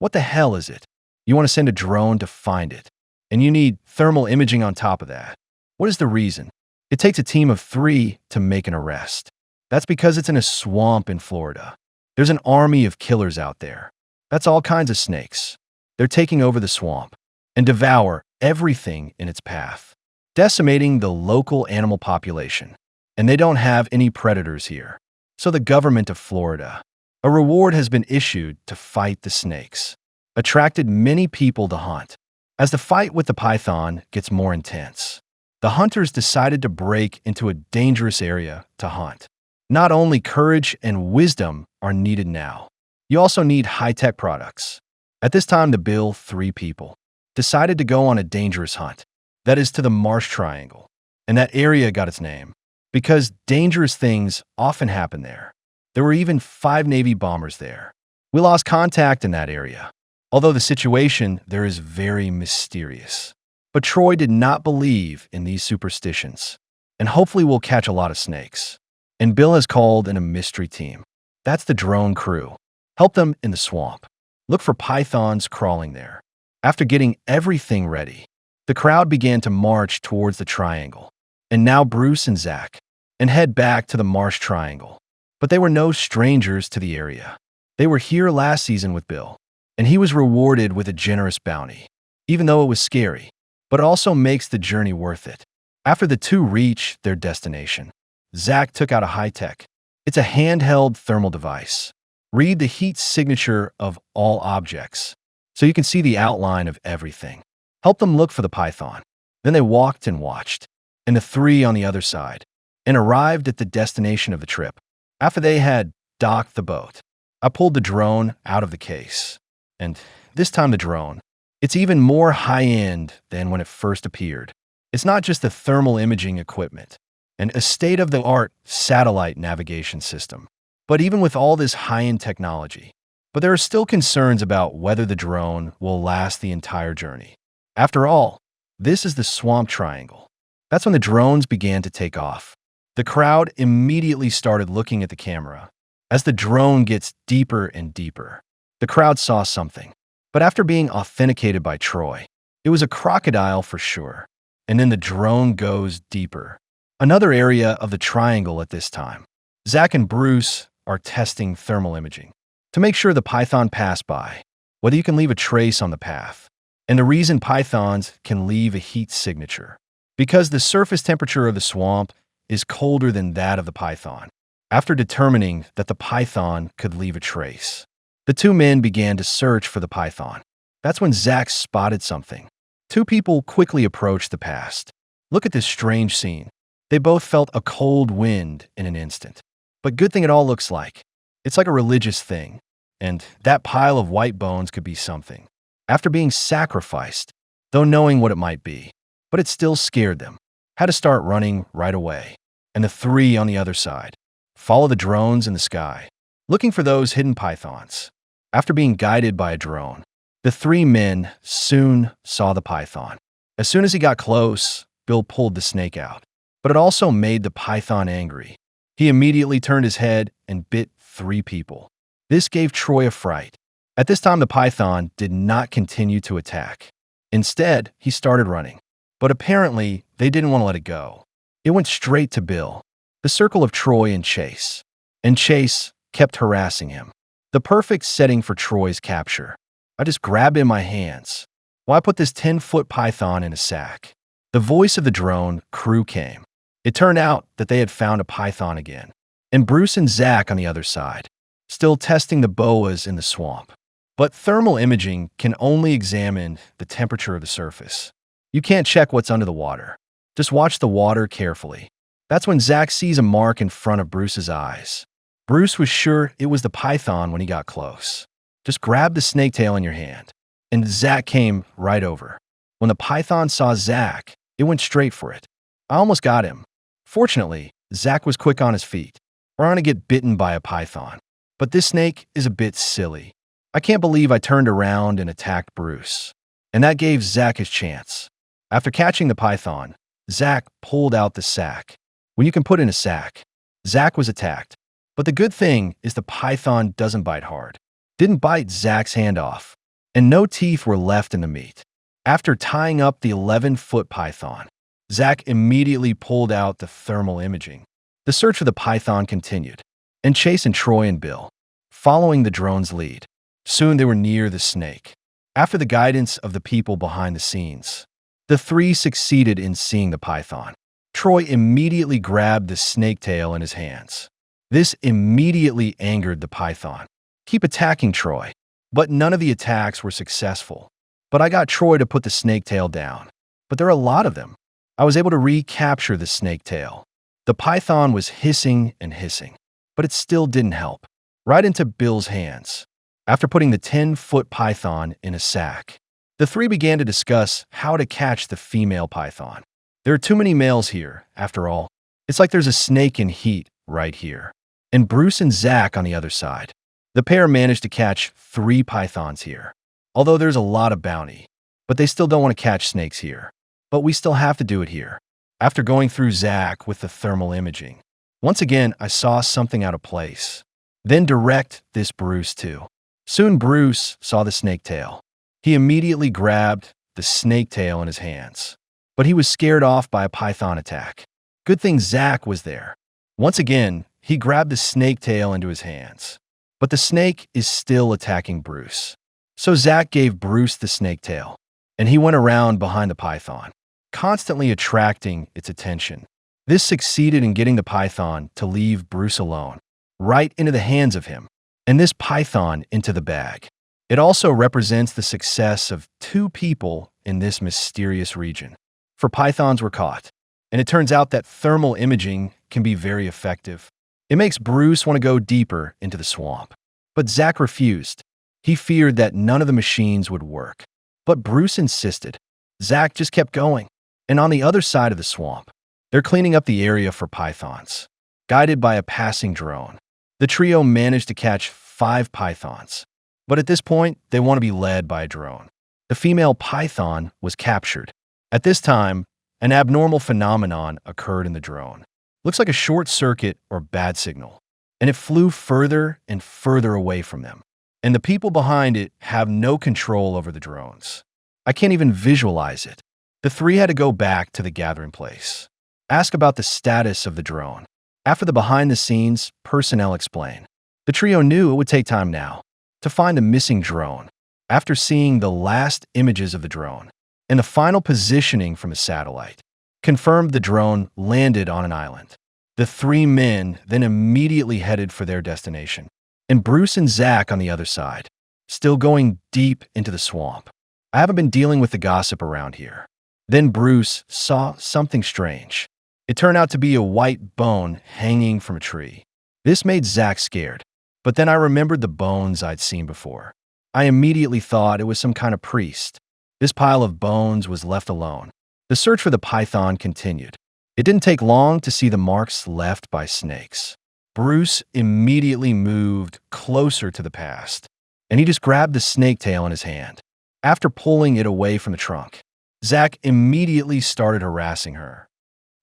What the hell is it? You want to send a drone to find it, and you need thermal imaging on top of that. What is the reason? It takes a team of 3 to make an arrest. That's because it's in a swamp in Florida. There's an army of killers out there. That's all kinds of snakes. They're taking over the swamp and devour everything in its path, decimating the local animal population. And they don't have any predators here. So the government of Florida, a reward has been issued to fight the snakes, attracted many people to hunt. As the fight with the python gets more intense, the hunters decided to break into a dangerous area to hunt. Not only courage and wisdom are needed now, you also need high-tech products. At this time, the Bill 3 people decided to go on a dangerous hunt. That is to the Marsh Triangle. And that area got its name because dangerous things often happen there. There were even 5 Navy bombers there. We lost contact in that area, although the situation there is very mysterious. But Troy did not believe in these superstitions, and hopefully we'll catch a lot of snakes. And Bill has called in a mystery team. That's the drone crew. Help them in the swamp. Look for pythons crawling there. After getting everything ready, the crowd began to march towards the triangle. And now Bruce and Zach, and head back to the Marsh Triangle. But they were no strangers to the area. They were here last season with Bill, and he was rewarded with a generous bounty, even though it was scary, but it also makes the journey worth it. After the 2 reach their destination, Zach took out a high-tech. It's a handheld thermal device. Read the heat signature of all objects, so you can see the outline of everything. Help them look for the python. Then they walked and watched, and the 3 on the other side, and arrived at the destination of the trip. After they had docked the boat, I pulled the drone out of the case. And this time the drone, it's even more high-end than when it first appeared. It's not just the thermal imaging equipment and a state-of-the-art satellite navigation system, but even with all this high-end technology. But there are still concerns about whether the drone will last the entire journey. After all, this is the Swamp Triangle. That's when the drones began to take off. The crowd immediately started looking at the camera. As the drone gets deeper and deeper, the crowd saw something. But after being authenticated by Troy, it was a crocodile for sure. And then the drone goes deeper. Another area of the triangle at this time. Zach and Bruce are testing thermal imaging to make sure the python passed by, whether you can leave a trace on the path. And the reason pythons can leave a heat signature, because the surface temperature of the swamp is colder than that of the python. After determining that the python could leave a trace, the 2 men began to search for the python. That's when Zach spotted something. 2 people quickly approached the past. Look at this strange scene. They both felt a cold wind in an instant. But good thing it all looks like. It's like a religious thing. And that pile of white bones could be something. After being sacrificed, though knowing what it might be. But it still scared them. Had to start running right away. And the 3 on the other side follow the drones in the sky, looking for those hidden pythons. After being guided by a drone, the 3 men soon saw the python. As soon as he got close, Bill pulled the snake out. But it also made the python angry. He immediately turned his head and bit 3 people. This gave Troy a fright. At this time, the python did not continue to attack. Instead, he started running. But apparently, they didn't want to let it go. It went straight to Bill, the circle of Troy and Chase. And Chase kept harassing him. The perfect setting for Troy's capture. I just grabbed it in my hands. Why put this 10-foot python in a sack? The voice of the drone crew came. It turned out that they had found a python again. And Bruce and Zach on the other side, still testing the boas in the swamp. But thermal imaging can only examine the temperature of the surface. You can't check what's under the water. Just watch the water carefully. That's when Zach sees a mark in front of Bruce's eyes. Bruce was sure it was the python when he got close. Just grab the snake tail in your hand. And Zach came right over. When the python saw Zach, it went straight for it. I almost got him. Fortunately, Zach was quick on his feet. We're going to get bitten by a python. But this snake is a bit silly. I can't believe I turned around and attacked Bruce. And that gave Zach his chance. After catching the python, Zach pulled out the sack. When you can put in a sack, Zach was attacked. But the good thing is the python doesn't bite hard. Didn't bite Zach's hand off. and no teeth were left in the meat. After tying up the 11-foot python, Zach immediately pulled out the thermal imaging. The search for the python continued, and Chase and Troy and Bill, following the drone's lead. Soon they were near the snake. After the guidance of the people behind the scenes, the three succeeded in seeing the python. Troy immediately grabbed the snake tail in his hands. This immediately angered the python. "Keep attacking, Troy." But none of the attacks were successful. But I got Troy to put the snake tail down. But there are a lot of them. I was able to recapture the snake tail. The python was hissing and hissing, but it still didn't help. Right into Bill's hands. After putting the 10-foot python in a sack, the three began to discuss how to catch the female python. There are too many males here, after all. It's like there's a snake in heat right here. And Bruce and Zach on the other side. The pair managed to catch 3 pythons here. Although there's a lot of bounty, but they still don't want to catch snakes here. But we still have to do it here. After going through Zach with the thermal imaging, once again I saw something out of place. Then direct this Bruce too. Soon Bruce saw the snake tail. He immediately grabbed the snake tail in his hands. But he was scared off by a python attack. Good thing Zach was there. Once again, he grabbed the snake tail into his hands. But the snake is still attacking Bruce. So Zach gave Bruce the snake tail, and he went around behind the python, constantly attracting its attention. This succeeded in getting the python to leave Bruce alone, right into the hands of him, and this python into the bag. It also represents the success of 2 people in this mysterious region. For pythons were caught, and it turns out that thermal imaging can be very effective. It makes Bruce want to go deeper into the swamp. But Zach refused. He feared that none of the machines would work. But Bruce insisted. Zach just kept going. And on the other side of the swamp, they're cleaning up the area for pythons. Guided by a passing drone, the trio managed to catch 5 pythons. But at this point, they want to be led by a drone. The female python was captured. At this time, an abnormal phenomenon occurred in the drone. Looks like a short circuit or bad signal. And it flew further and further away from them. And the people behind it have no control over the drones. I can't even visualize it. The 3 had to go back to the gathering place. Ask about the status of the drone. After the behind-the-scenes, personnel explained. The trio knew it would take time now to find the missing drone. After seeing the last images of the drone and the final positioning from the satellite, confirmed the drone landed on an island. The 3 men then immediately headed for their destination. And Bruce and Zach on the other side, still going deep into the swamp. I haven't been dealing with the gossip around here. Then Bruce saw something strange. It turned out to be a white bone hanging from a tree. This made Zach scared, but then I remembered the bones I'd seen before. I immediately thought it was some kind of priest. This pile of bones was left alone. The search for the python continued. It didn't take long to see the marks left by snakes. Bruce immediately moved closer to the past, and he just grabbed the snake tail in his hand. After pulling it away from the trunk, Zach immediately started harassing her.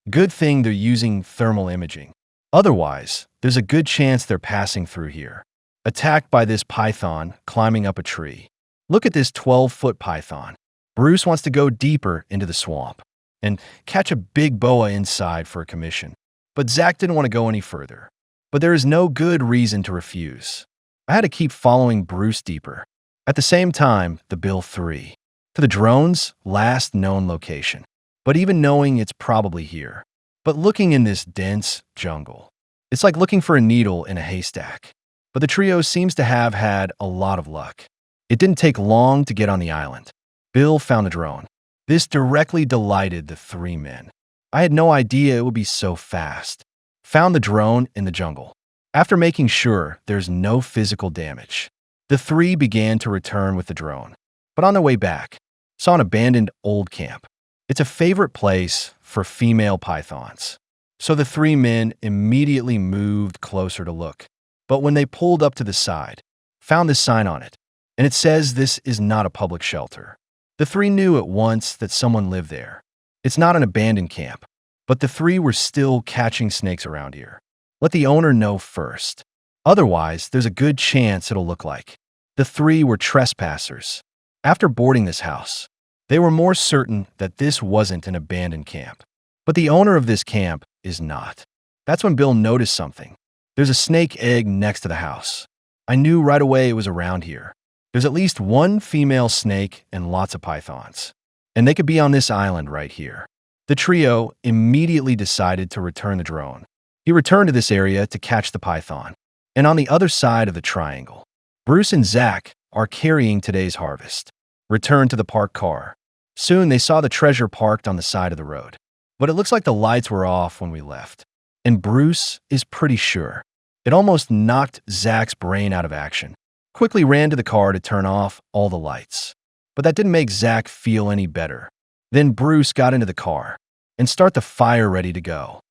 Good thing they're using thermal imaging. Otherwise, there's a good chance they're passing through here. Attacked by this python climbing up a tree. Look at this 12-foot python. Bruce wants to go deeper into the swamp and catch a big boa inside for a commission. But Zach didn't want to go any further. But there is no good reason to refuse. I had to keep following Bruce deeper. At the same time, the Bill 3, to the drone's last known location. But even knowing it's probably here. But looking in this dense jungle, it's like looking for a needle in a haystack. But the trio seems to have had a lot of luck. It didn't take long to get on the island. Bill found the drone. This directly delighted the 3 men. I had no idea it would be so fast. Found the drone in the jungle. After making sure there's no physical damage, the 3 began to return with the drone. But on their way back, saw an abandoned old camp. It's a favorite place for female pythons. So the 3 men immediately moved closer to look. But when they pulled up to the side, found this sign on it, and it says this is not a public shelter. The 3 knew at once that someone lived there. It's not an abandoned camp, but the 3 were still catching snakes around here. Let the owner know first. Otherwise, there's a good chance it'll look like the 3 were trespassers. After boarding this house, they were more certain that this wasn't an abandoned camp. But the owner of this camp is not. That's when Bill noticed something. There's a snake egg next to the house. I knew right away it was around here. There's at least one female snake and lots of pythons. And they could be on this island right here. The trio immediately decided to return the drone. He returned to this area to catch the python. And on the other side of the triangle, Bruce and Zach are carrying today's harvest. Returned to the parked car. Soon they saw the treasure parked on the side of the road. But it looks like the lights were off when we left. And Bruce is pretty sure. It almost knocked Zach's brain out of action. Quickly ran to the car to turn off all the lights. But that didn't make Zach feel any better. Then Bruce got into the car and started the fire ready to go.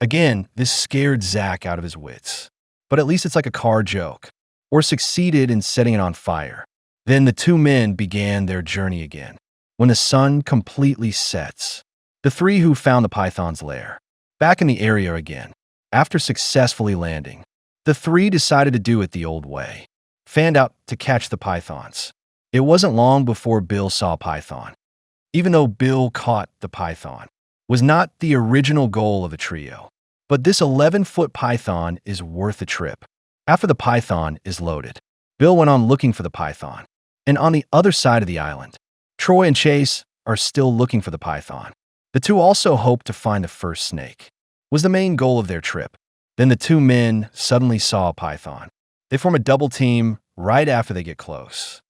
Again, this scared Zach out of his wits. But at least it's like a car joke. Or succeeded in setting it on fire. Then the two men began their journey again. When the sun completely sets, the three who found the python's lair. Back in the area again. After successfully landing, the three decided to do it the old way. Fanned out to catch the pythons. It wasn't long before Bill saw a python. Even though Bill caught the python, was not the original goal of the trio. But this 11-foot python is worth a trip. After the python is loaded, Bill went on looking for the python. And on the other side of the island, Troy and Chase are still looking for the python. The two also hope to find the first snake. Was the main goal of their trip. Then the two men suddenly saw a python. They form a double team right after they get close.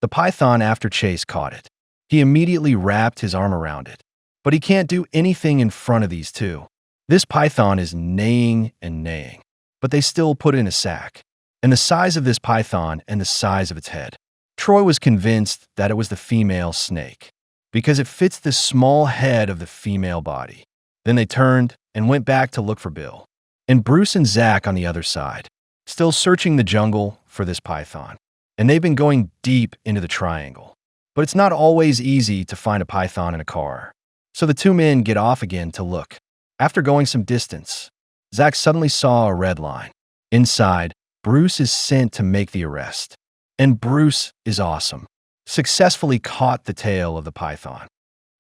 The python, after Chase caught it, he immediately wrapped his arm around it. But he can't do anything in front of these two. This python is neighing and neighing, but they still put it in a sack. And the size of this python and the size of its head. Troy was convinced that it was the female snake, because it fits the small head of the female body. Then they turned and went back to look for Bill. And Bruce and Zach on the other side, still searching the jungle for this python. And they've been going deep into the triangle. But it's not always easy to find a python in a car. So the two men get off again to look. After going some distance, Zach suddenly saw a red line. Inside, Bruce is sent to make the arrest. And Bruce is awesome. Successfully caught the tail of the python.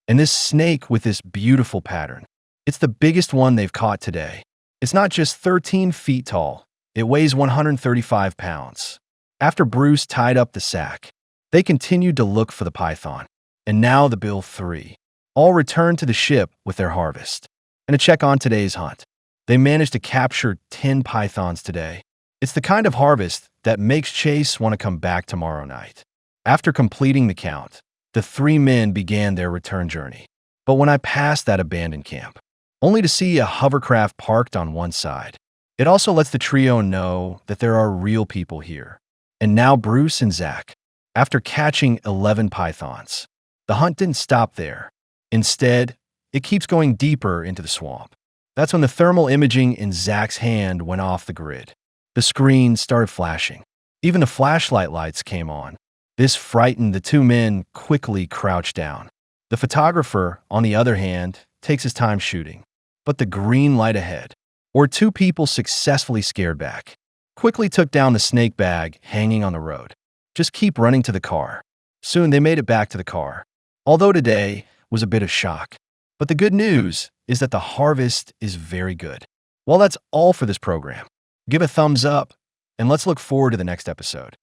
And this snake with this beautiful pattern. It's the biggest one they've caught today. It's not just 13 feet tall. It weighs 135 pounds. After Bruce tied up the sack, they continued to look for the python. And now the Bill three all returned to the ship with their harvest. And to check on today's hunt, they managed to capture 10 pythons today. It's the kind of harvest that makes Chase want to come back tomorrow night. After completing the count, the three men began their return journey. But when I passed that abandoned camp, only to see a hovercraft parked on one side, it also lets the trio know that there are real people here. And now Bruce and Zach, after catching 11 pythons, the hunt didn't stop there. Instead, it keeps going deeper into the swamp. That's when the thermal imaging in Zach's hand went off the grid. The screen started flashing. Even the flashlight lights came on. This frightened the two men quickly crouched down. The photographer, on the other hand, takes his time shooting. But the green light ahead, or two people successfully scared back, quickly took down the snake bag hanging on the road. Just keep running to the car. Soon they made it back to the car. Although today was a bit of shock. But the good news is that the harvest is very good. Well, that's all for this program. Give a thumbs up, and let's look forward to the next episode.